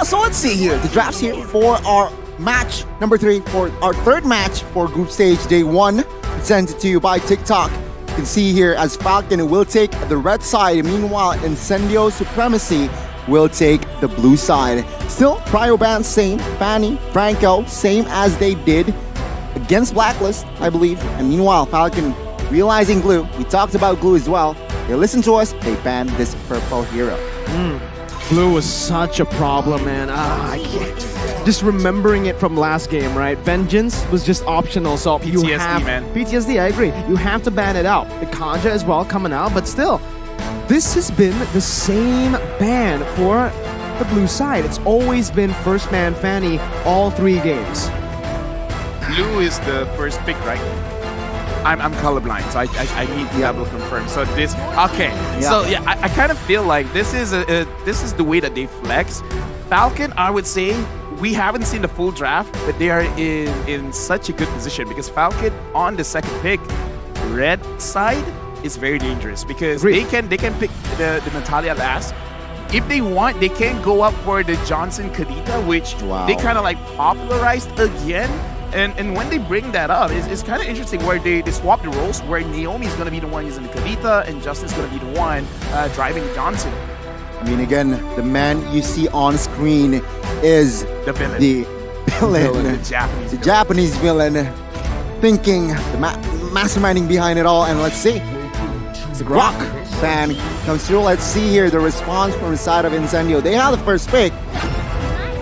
So let's see here. The draft's here for our match number 3, for our third match for group stage day 1. Sent it to you by TikTok. You can see here as Falcon will take the red side. Meanwhile, Incendio Supremacy will take the blue side. Still, Cryo Band same. Fanny, Franco, same as they did against Blacklist, I believe. And meanwhile, Falcon realizing glue. We talked about glue as well. They listened to us. They banned this purple hero. Blue was such a problem, man. I can't. Just remembering it from last game, right? Vengeance was just optional, so you PTSD, have man. PTSD. I agree. You have to ban it out. The Kanja as well coming out, but still, this has been the same ban for the blue side. It's always been first man Fanny all 3 games. Blue is the first pick, right? I'm colorblind, so I need to double confirm. So this, okay. Yeah. So yeah, I kind of feel like this is the way that they flex. Falcon, I would say, we haven't seen the full draft, but they are in such a good position because Falcon on the second pick, red side is very dangerous because they can pick the Natalia last. If they want, they can go up for the Johnson Kadita, which they kind of like popularized again. And when they bring that up, it's kind of interesting where they swap the roles, where Naomi is going to be the one using the Kadita and Justin's going to be the one driving Johnson. I mean, again, the man you see on screen is The villain. The villain. The Japanese villain, thinking, the masterminding behind it all. And let's see. It's a Rock fan comes through. Let's see here the response from the side of Incendio. They have the first pick.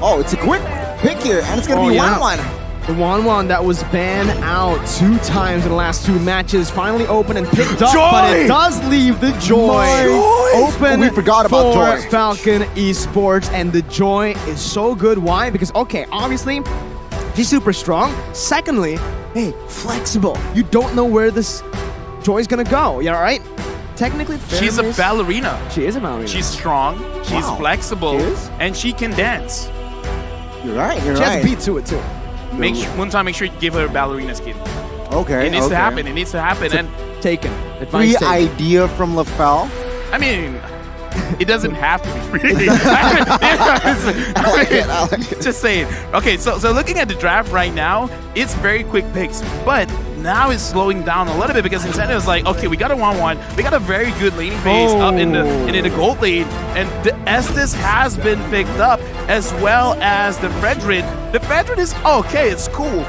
Oh, it's a quick pick here, and it's going to be 1-1. The 1-1 that was banned out 2 times in the last 2 matches finally opened and picked up, but it does leave the Joy open we forgot about for Joy. Falcon Esports, and the Joy is so good. Why? Because, okay, obviously, she's super strong. Secondly, hey, flexible. You don't know where this Joy's gonna go, yeah, right? Technically, She's a ballerina. She is a ballerina. She's strong, she's flexible, She is? and she can dance. You're right, She has a beat to it, too. Make sure, one time, make sure you give her a ballerina skin. Okay, It needs to happen. It needs to happen. And Taken. Free Advice taken. idea from LaFell. I mean, it doesn't have to be free. I like it. Just saying. Okay, so looking at the draft right now, it's very quick picks, but now it's slowing down a little bit because Incendio is like, okay, we got a 1-1, we got a very good laning base up in the gold lane, and the Estes has been picked up as well as the Fredrin. The Fredrin is okay, it's cool,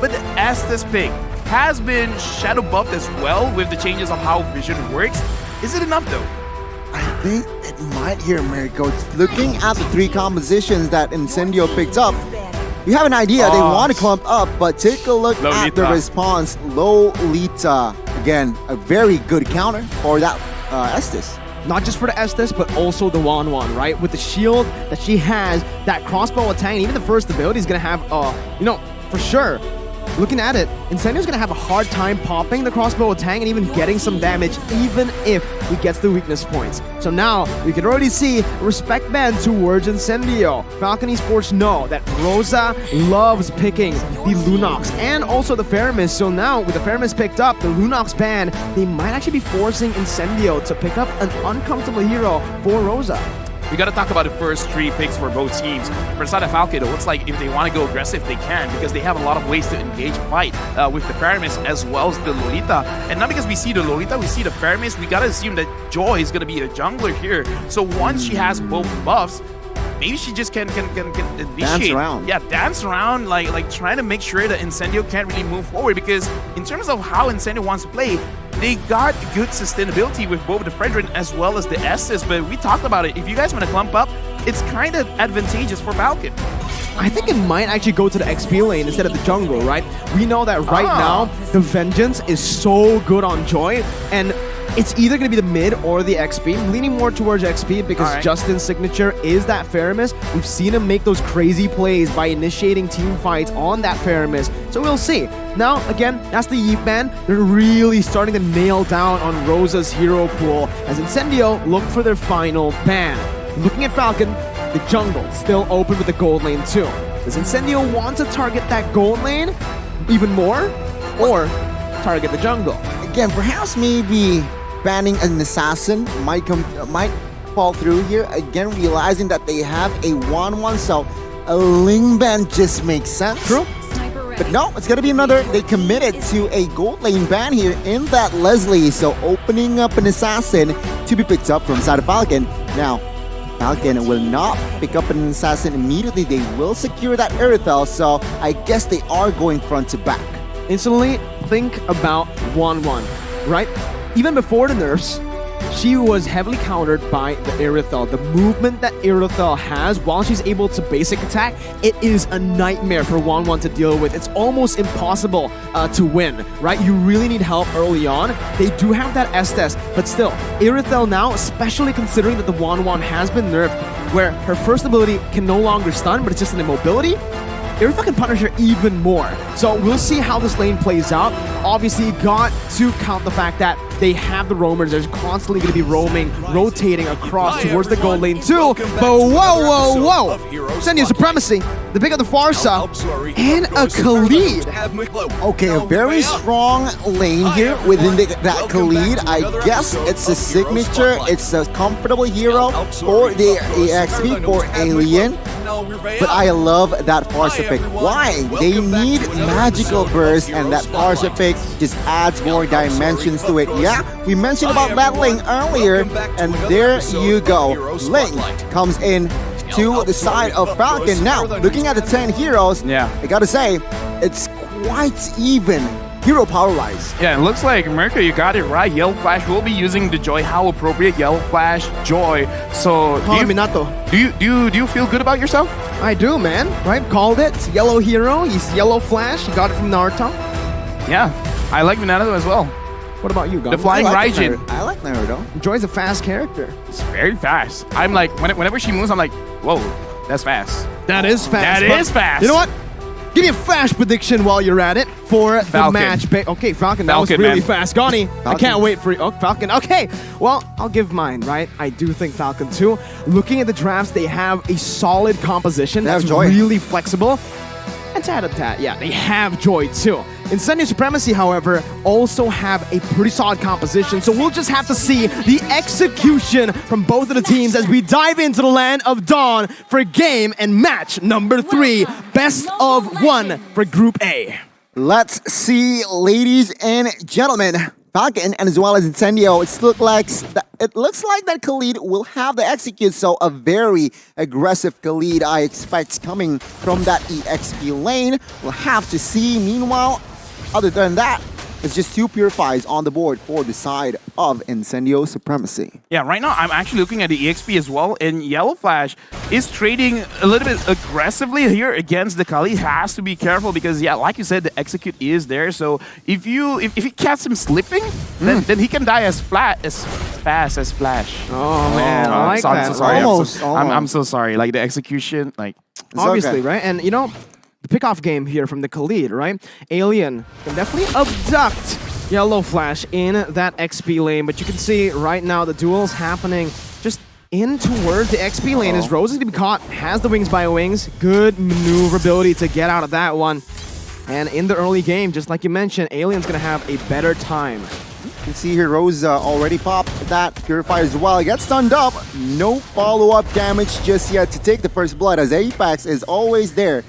but the Estes pick has been shadow buffed as well with the changes of how vision works. Is it enough though? I think it might here, Mirko. Looking at the 3 compositions that Incendio picked up, you have an idea. They want to clump up, but take a look at the response. Lolita. Again, a very good counter for that Estes. Not just for the Estes, but also the 1-1, right? With the shield that she has, that crossbow attack, and even the first ability is going to have, for sure, looking at it, Incendio's going to have a hard time popping the crossbow attack and even getting some damage, even if he gets the weakness points. So now, we can already see respect band towards Incendio. Falcon Esports know that Rosa loves picking the Lunox and also the Feramis. So now, with the Feramis picked up, the Lunox ban, they might actually be forcing Incendio to pick up an uncomfortable hero for Rosa. We got to talk about the first 3 picks for both teams. For the side of Falcon, it looks like if they want to go aggressive, they can, because they have a lot of ways to engage fight with the Feramis as well as the Lolita. And not because we see the Lolita, we see the Feramis, we got to assume that Joy is going to be a jungler here. So once she has both buffs, maybe she just can initiate. Dance around. Yeah, dance around, like trying to make sure that Incendio can't really move forward, because in terms of how Incendio wants to play, they got good sustainability with both the Fredrin as well as the Estes, but we talked about it. If you guys want to clump up, it's kind of advantageous for Falcon. I think it might actually go to the XP lane instead of the jungle, right? We know that right now, the Vengeance is so good on Joy, and it's either going to be the mid or the XP. I'm leaning more towards XP because Justin's signature is that Feramis. We've seen him make those crazy plays by initiating team fights on that Feramis. So we'll see. Now, again, that's the Yeep ban. They're really starting to nail down on Rosa's hero pool as Incendio look for their final ban. Looking at Falcon, the jungle still open with the gold lane too. Does Incendio want to target that gold lane even more, or target the jungle? Again, perhaps maybe banning an assassin might fall through here. Again, realizing that they have a 1-1, so a Ling ban just makes sense. True. But no, it's going to be another. They committed to a gold lane ban here in that Leslie. So opening up an assassin to be picked up from side of Falcon. Now, Falcon will not pick up an assassin immediately. They will secure that Erythel. So I guess they are going front to back. Instantly think about 1-1, right? Even before the nerfs, she was heavily countered by the Erythel. The movement that Erythel has, while she's able to basic attack, it is a nightmare for 1-1 to deal with. It's almost impossible to win, right? You really need help early on. They do have that Estes, but still, Erythel now, especially considering that the 1-1 has been nerfed, where her first ability can no longer stun, but it's just an immobility, Erythel can punish her even more. So we'll see how this lane plays out. Obviously, got to count the fact that they have the roamers. They're constantly going to be roaming, rotating across towards the gold lane too. But whoa! INCENDIO Supremacy, the pick of the Farsa, and a Khalid. Okay, a very strong lane here within that Khalid. I guess it's a signature. It's a comfortable hero for the EXP for Alien. But I love that Farsa pick. Why? They need magical burst, and that Farsa pick just adds more dimensions to it. Yeah, we mentioned about that Ling earlier, and there you go. Ling comes in to the side of Falcon. Now, looking at the 10 heroes, I gotta say, it's quite even. Hero power-wise. Yeah, it looks like Mercury, you got it right. Yellow Flash will be using the Joy. How appropriate, Yellow Flash, Joy. So, do you feel good about yourself? I do, man. Right? Called it. Yellow hero. He's Yellow Flash. He got it from Naruto. Yeah, I like Minato as well. What about you, Gom? The Flying Raijin. I like Naruto. Joy's a fast character. It's very fast. I'm like, whenever she moves, I'm like, whoa, that's fast. That is fast. That is fast. You know what? Give me a flash prediction while you're at it for the match. Okay, Falcon, that was really fast. Goni, I can't wait for you. Oh, Falcon. Okay, well, I'll give mine, right? I do think Falcon too. Looking at the drafts, they have a solid composition that's really flexible. And tat-a-tat, yeah, they have Joy too. INCENDIO Supremacy, however, also have a pretty solid composition, so we'll just have to see the execution from both of the teams as we dive into the Land of Dawn for game and match number 3, best of 1 for Group A. Let's see, ladies and gentlemen. Falcon and as well as Incendio, it looks like that Khalid will have the execute, so a very aggressive Khalid I expect coming from that EXP lane. We'll have to see. Meanwhile, other than that, it's just 2 Purifies on the board for the side of Incendio Supremacy. Yeah, right now I'm actually looking at the EXP as well, and Yellow Flash is trading a little bit aggressively here against the Kali. Has to be careful because, yeah, like you said, the execute is there. So if he catches him slipping, then he can die as fast as Flash. Oh man, I like that. I'm so sorry. Almost. I'm so sorry. Like the execution, like obviously, right? And you know, the pickoff game here from the Khalid, right? Alien can definitely abduct Yellow Flash in that XP lane, but you can see right now the duel's happening just in towards the XP lane as Rose is going to be caught, has the wings by wings, good maneuverability to get out of that one. And in the early game, just like you mentioned, Alien's going to have a better time. You can see here Rose already popped that Purifier as well. Gets stunned up. No follow-up damage just yet to take the first blood as Apex is always there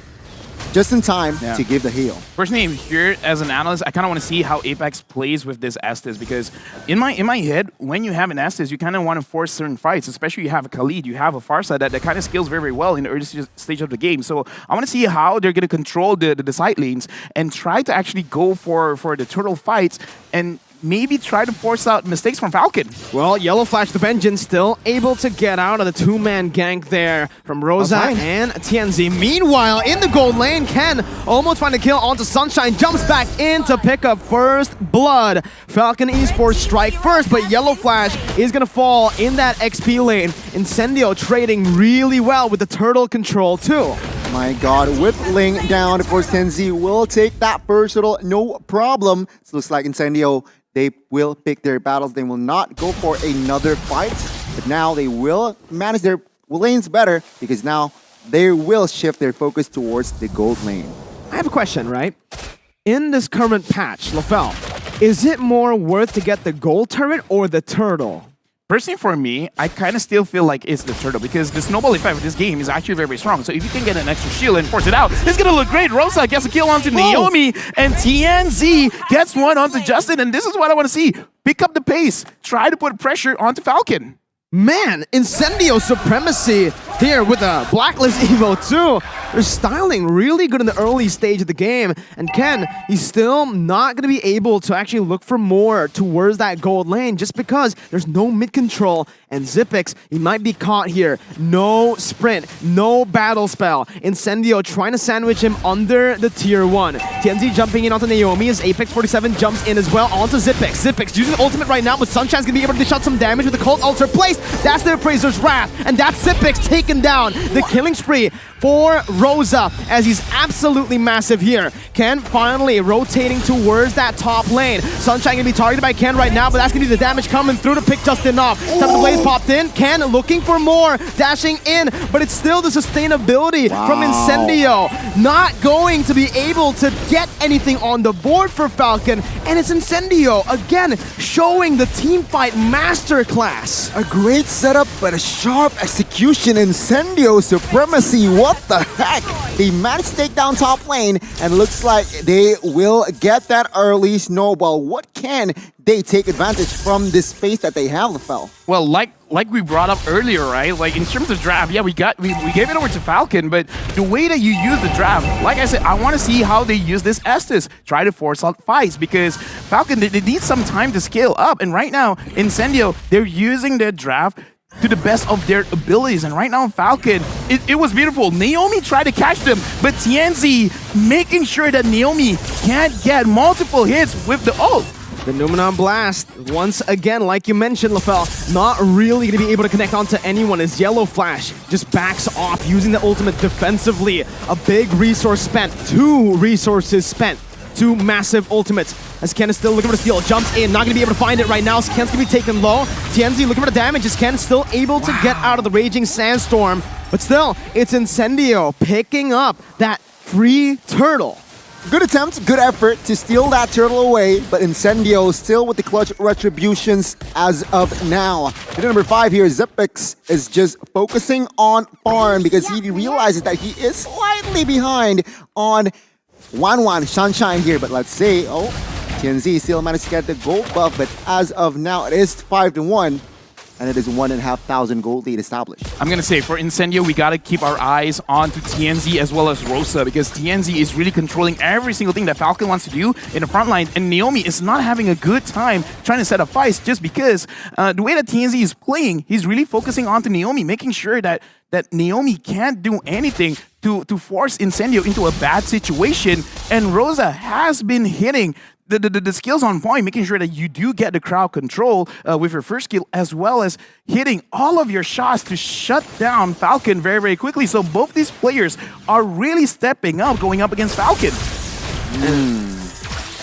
just in time to give the heal. Personally, here as an analyst, I kind of want to see how Apex plays with this Estes because in my head, when you have an Estes, you kind of want to force certain fights, especially you have a Khalid, you have a Farsa that kind of scales very, very well in the early stage of the game. So I want to see how they're going to control the side lanes and try to actually go for the turtle fights and maybe try to force out mistakes from Falcon. Well, Yellow Flash the Vengeance still able to get out of the 2-man gank there from Rosa and TNZ. Meanwhile, in the gold lane, Ken almost find a kill onto Sunshine, jumps back in to pick up first blood. FALCON Esports strike first, but Yellow Flash is going to fall in that XP lane. Incendio trading really well with the turtle control too. My God, whippling down for Tenzi will take that first turtle, no problem. So looks like Incendio, they will pick their battles. They will not go for another fight, but now they will manage their lanes better because now they will shift their focus towards the gold lane. I have a question, right? In this current patch, LaFell, is it more worth to get the gold turret or the turtle? Personally, for me, I kind of still feel like it's the turtle because the snowball effect of this game is actually very, very strong. So if you can get an extra shield and force it out, it's going to look great. Rosa gets a kill onto Naomi, and TNZ gets one onto Justin, and this is what I want to see. Pick up the pace. Try to put pressure onto Falcon. Man, Incendio Supremacy here with a Blacklist Evo too. They're styling really good in the early stage of the game. And Ken, he's still not going to be able to actually look for more towards that gold lane just because there's no mid control. And Xyp9x, he might be caught here. No sprint, no battle spell. Incendio trying to sandwich him under the tier 1. TNZ jumping in onto Naomi as Apex 47 jumps in as well onto Xyp9x. Xyp9x using the ultimate right now, but Sunshine's going to be able to dish out some damage with the Cult Altar placed. That's the Appraiser's Wrath, and that's Xyp9x taken down. The killing spree for Rosa as he's absolutely massive here. Ken finally rotating towards that top lane. Sunshine gonna be targeted by Ken right now, but that's gonna be the damage coming through to pick Justin off. Time the Blaze popped in. Ken looking for more, dashing in, but it's still the sustainability from Incendio. Not going to be able to get anything on the board for Falcon, and it's Incendio again showing the team fight masterclass. A great setup, but a sharp execution. Incendio Supremacy. What the heck? They managed to take down top lane, and looks like they will get that early snowball. What can they take advantage from this space that they have, LaFell? Well, like we brought up earlier, right? Like in terms of draft, yeah, we gave it over to Falcon, but the way that you use the draft, like I said, I want to see how they use this Estes. Try to force out fights because Falcon, they need some time to scale up, and right now, Incendio, they're using their draft to the best of their abilities. And right now, Falcon, it was beautiful. Naomi tried to catch them, but TNZ making sure that Naomi can't get multiple hits with the ult. The Numenon Blast, once again, like you mentioned, LaFell, not really going to be able to connect onto anyone as Yellow Flash just backs off using the ultimate defensively. A big resource spent, 2 resources spent. 2 massive ultimates as Ken is still looking for the steal. Jumps in, not going to be able to find it right now. So Ken's going to be taken low. TNZ looking for the damage as Ken still able to get out of the Raging Sandstorm. But still, it's Incendio picking up that free turtle. Good attempt, good effort to steal that turtle away, but Incendio still with the clutch retributions as of now. At number 5 here, Xyp9x is just focusing on farm because he realizes that he is slightly behind on 1-1 Sunshine here, but let's say, TNZ still managed to get the gold buff, but as of now, it is 5-1, and it is 1,500 gold lead established. I'm gonna say, for Incendio, we gotta keep our eyes on to TNZ as well as Rosa, because TNZ is really controlling every single thing that Falcon wants to do in the front line, and Naomi is not having a good time trying to set up fights just because the way that TNZ is playing, he's really focusing on to Naomi, making sure that Naomi can't do anything to force Incendio into a bad situation, and Rosa has been hitting the skills on point, making sure that you do get the crowd control with your first skill, as well as hitting all of your shots to shut down Falcon very, very quickly. So both these players are really stepping up, going up against Falcon.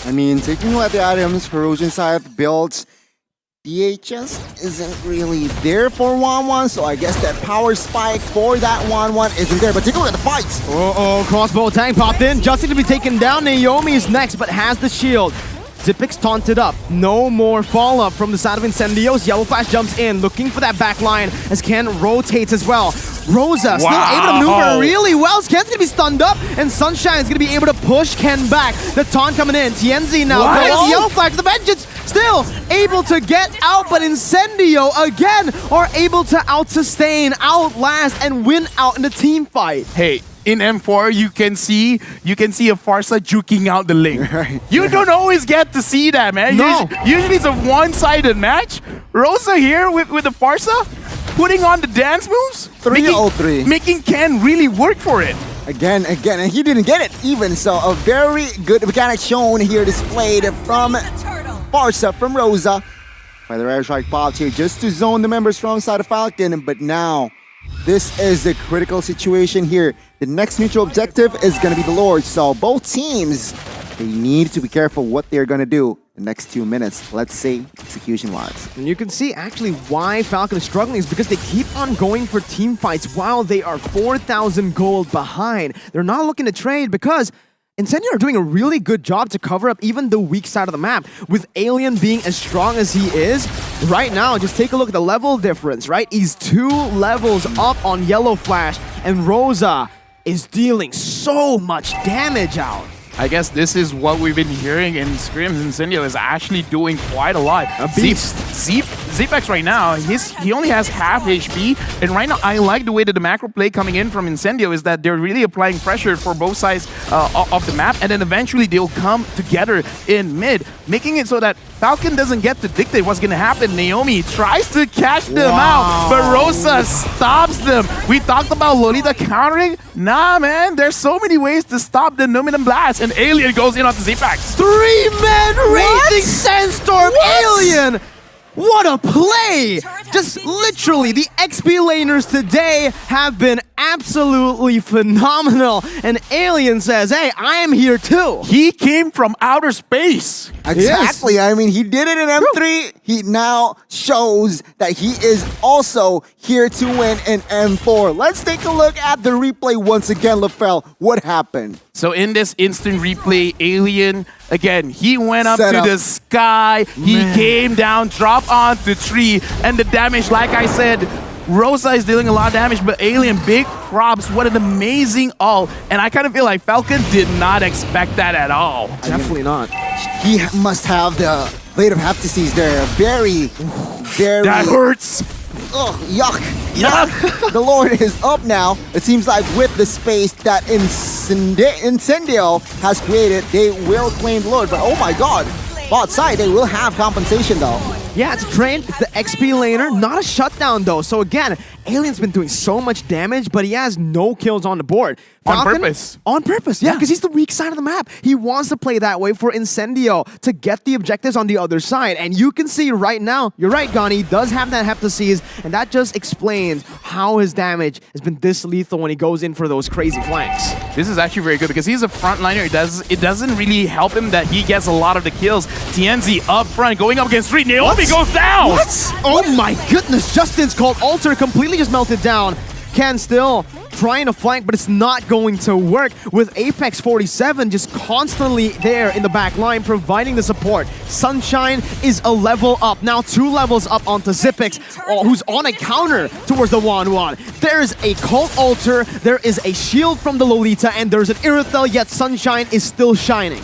I mean, taking a look at the items, Corrosion Scythe builds, DHS isn't really there for 1-1, so I guess that power spike for that 1-1 isn't there. But take a look at the fights. Crossbow tank popped in. Justin to be taken down. Naomi is next, but has the shield. Xyp9x taunted up. No more follow-up from the side of Incendios. Yellow Flash jumps in, looking for that back line as Ken rotates as well. Rosa still able to maneuver really well. Ken's going to be stunned up, and Sunshine is going to be able to push Ken back. The taunt coming in. TNZ now goes Yellow Flash to the Vengeance. Still able to get out, but Incendio again are able to out-sustain, outlast, and win out in the team fight. Hey, in M4, you can see a Farsa juking out the link. You don't always get to see that, man. No. Usually it's a one-sided match. Rosa here with the Farsa, putting on the dance moves. 3-0-3. Making Ken really work for it. Again, and he didn't get it even. So a very good mechanic shown here, displayed from Farsa, from Rosa. By the airstrike popped here just to zone the members from side of Falcon, but now this is the critical situation here. The next neutral objective is going to be the Lord, so both teams, they need to be careful what they're going to do the next 2 minutes, let's say, execution-wise. And you can see actually why Falcon is struggling is because they keep on going for team fights while they are 4,000 gold behind. They're not looking to trade because Incendio are doing a really good job to cover up even the weak side of the map. With Alien being as strong as he is, right now, just take a look at the level difference, right? He's 2 levels up on Yellow Flash, and Rosa is dealing so much damage out. I guess this is what we've been hearing in scrims. Incendio is actually doing quite a lot. A beast. Zepex right now, he only has half HP, and right now I like the way that the macro play coming in from Incendio is that they're really applying pressure for both sides of the map, and then eventually they'll come together in mid, making it so that Falcon doesn't get to dictate what's gonna happen. Naomi tries to catch them out, but Rosa stops them. We talked about Lolita countering. Nah, man, there's so many ways to stop the Numinum Blast, and Alien goes in on the Zepex. 3-man Raging Sandstorm Alien! What a play! Just literally, the XP laners today have been absolutely phenomenal. And Alien says, hey, I am here too. He came from outer space. Exactly. Yes. I mean, he did it in M3. He now shows that he is also here to win in M4. Let's take a look at the replay once again, LaFell. What happened? So in this instant replay, Alien, again, he went up Set to up. the sky, he came down, dropped onto tree, and the damage, like I said, Rosa is dealing a lot of damage, but Alien, big props, what an amazing ult. And I kind of feel like Falcon did not expect that at all. Definitely not. He must have the Blade of Heptases there. Very. That hurts. Ugh, yuck. Yuck. The Lord is up now. It seems like with the space that Incendio has created, they will claim the Lord. But oh my god, bot side, they will have compensation though. Yeah, it's drained. It's the XP laner. Not a shutdown, though. So again, Alien's been doing so much damage, but he has no kills on the board. On purpose. On purpose, yeah, because he's the weak side of the map. He wants to play that way for Incendio to get the objectives on the other side. And you can see right now, you're right, Gani, he does have that Heptases, and that just explains how his damage has been this lethal when he goes in for those crazy flanks. This is actually very good because he's a frontliner. It doesn't really help him that he gets a lot of the kills. TNZ up front, going up against 3. Naomi goes down! What? Oh my goodness, Justin's called Alter completely just melted down. Can still trying to flank, but it's not going to work with Apex 47 just constantly there in the back line providing the support. Sunshine is a level up, now 2 levels up onto Zipex, who's on a counter towards the 1-1. There's a Cult Altar, there is a shield from the Lolita, and there's an Irithel, yet Sunshine is still shining.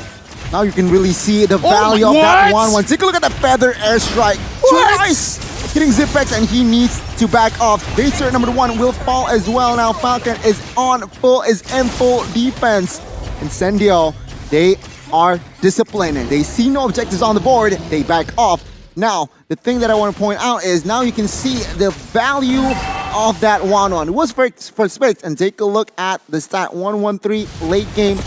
Now you can really see the value of that 1-1. Take a look at the Feather Airstrike. Twice! Hitting Zipex, and he needs to back off. Baser number 1 will fall as well. Now Falcon is in full defense. Incendio, they are disciplined. They see no objectives on the board. They back off. Now, the thing that I want to point out is now you can see the value of that 1-1. It was for space, and take a look at the stat 113 late game.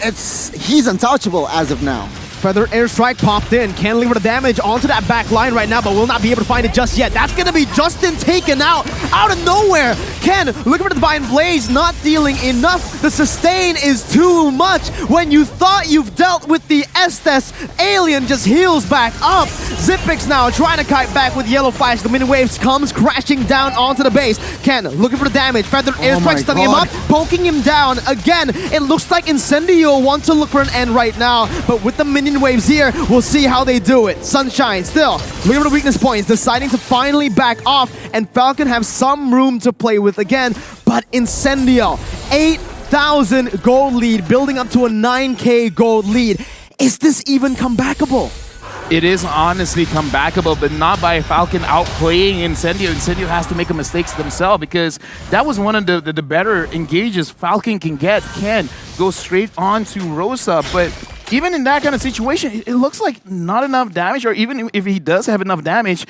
He's untouchable as of now. Feather Airstrike popped in. Can deliver the damage onto that back line right now, but will not be able to find it just yet. That's going to be Justin taken out of nowhere. Ken, looking for the Divine Blaze, not dealing enough. The sustain is too much. When you thought you've dealt with the Estes, Alien just heals back up. Zipex now trying to kite back with Yellow Flash. The mini waves comes crashing down onto the base. Ken looking for the damage. Feather Airstrike stunning him up, poking him down. Again, it looks like Incendio wants to look for an end right now, but with the minion waves here, we'll see how they do it. Sunshine still looking for the weakness points, deciding to finally back off, and Falcon have some room to play with again, but Incendio, 8,000 gold lead, building up to a 9K gold lead. Is this even comebackable? It is honestly comebackable, but not by Falcon outplaying Incendio. Incendio has to make a mistakes themselves because that was one of the better engages Falcon can get. Can go straight on to Rosa, but even in that kind of situation, it looks like not enough damage, or even if he does have enough damage,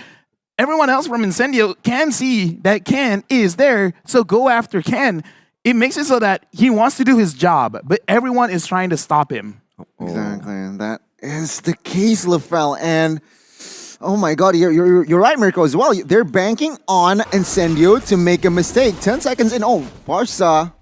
everyone else from Incendio can see that Ken is there, so go after Ken. It makes it so that he wants to do his job, but everyone is trying to stop him. Exactly, and that is the case, LaFell. And oh my god, you're right, Mirko, as well. They're banking on Incendio to make a mistake. 10 seconds in. Oh, Barca.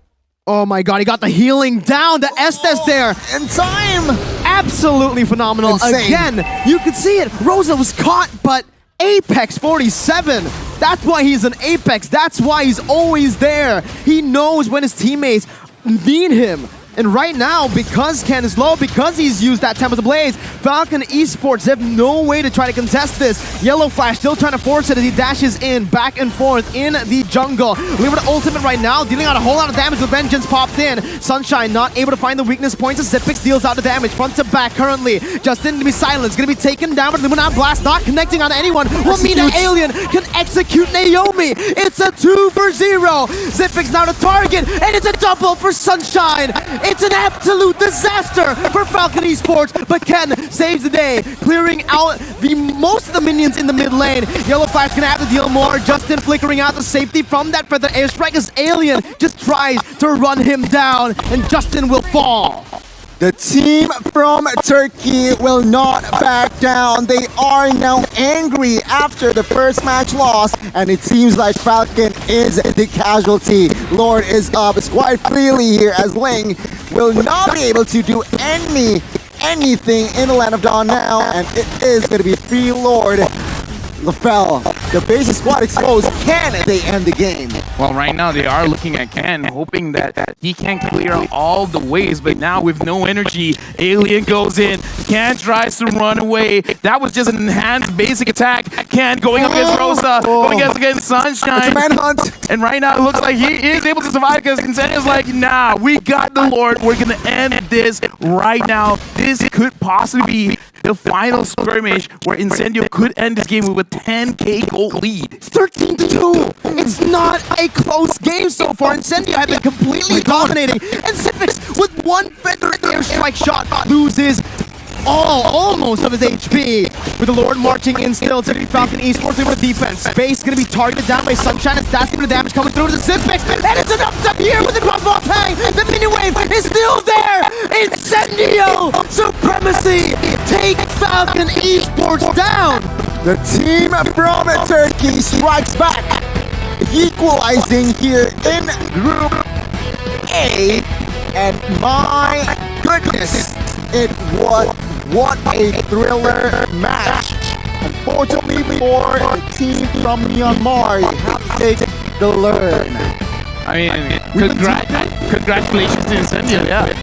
Oh my god, he got the healing down. The Estes there. In time! Absolutely phenomenal. Insane. Again, you could see it. Rosa was caught, but Apex 47. That's why he's an Apex. That's why he's always there. He knows when his teammates need him. And right now, because Ken is low, because he's used that Tempest Blaze, Falcon Esports, they have no way to try to contest this. Yellow Flash still trying to force it as he dashes in, back and forth in the jungle. Limited ultimate right now, dealing out a whole lot of damage. The Vengeance popped in. Sunshine not able to find the weakness points as Zipix deals out the damage. Front to back currently. Justin to be silenced, gonna be taken down, but Luminat Blast not connecting on anyone. Will mean that Alien can execute Naomi. It's a 2 for 0. Zipix now to target, and it's a double for Sunshine. It's an absolute disaster for Falcon Esports, but Ken saves the day, clearing out most of the minions in the mid lane. Yellow Flash gonna have to deal more. Justin flickering out the safety from that feather airstrike as Alien just tries to run him down, and Justin will fall. The team from Turkey will not back down. They are now angry after the first match loss, and it seems like Falcon is the casualty. Lord is up. It's quite clearly here as Ling will not be able to do anything in the Land of Dawn now, and it is going to be free Lord. LaFell, the basic squad exposed. Can they end the game? Well, right now they are looking at Ken, hoping that he can clear all the ways, but now with no energy, Alien goes in. Ken tries to run away. That was just an enhanced basic attack. Ken going up against Rosa, going against Sunshine. It's a manhunt. And right now it looks like he is able to survive because Incendio's like, nah, we got the Lord. We're going to end this right now. This could possibly be the final skirmish where Incendio could end this game with a 10k gold lead. 13-2. It's not a close game so far. Incendio have been completely dominating, and Zipix with one feather airstrike shot loses almost of his HP. With the Lord marching in still to the Falcon Esports with defense. Space gonna be targeted down by Sunshine, and that's gonna damage coming through to the Zipix. And it's an up here with the crossbow tang. The mini wave is still there. Incendio Supremacy take Falcon Esports down. The team from Turkey strikes back, equalizing here in Group A. And my goodness, it was what a thriller match. Unfortunately for the team from Myanmar, you have to take the learn. I mean, congratulations to Incendio, yeah.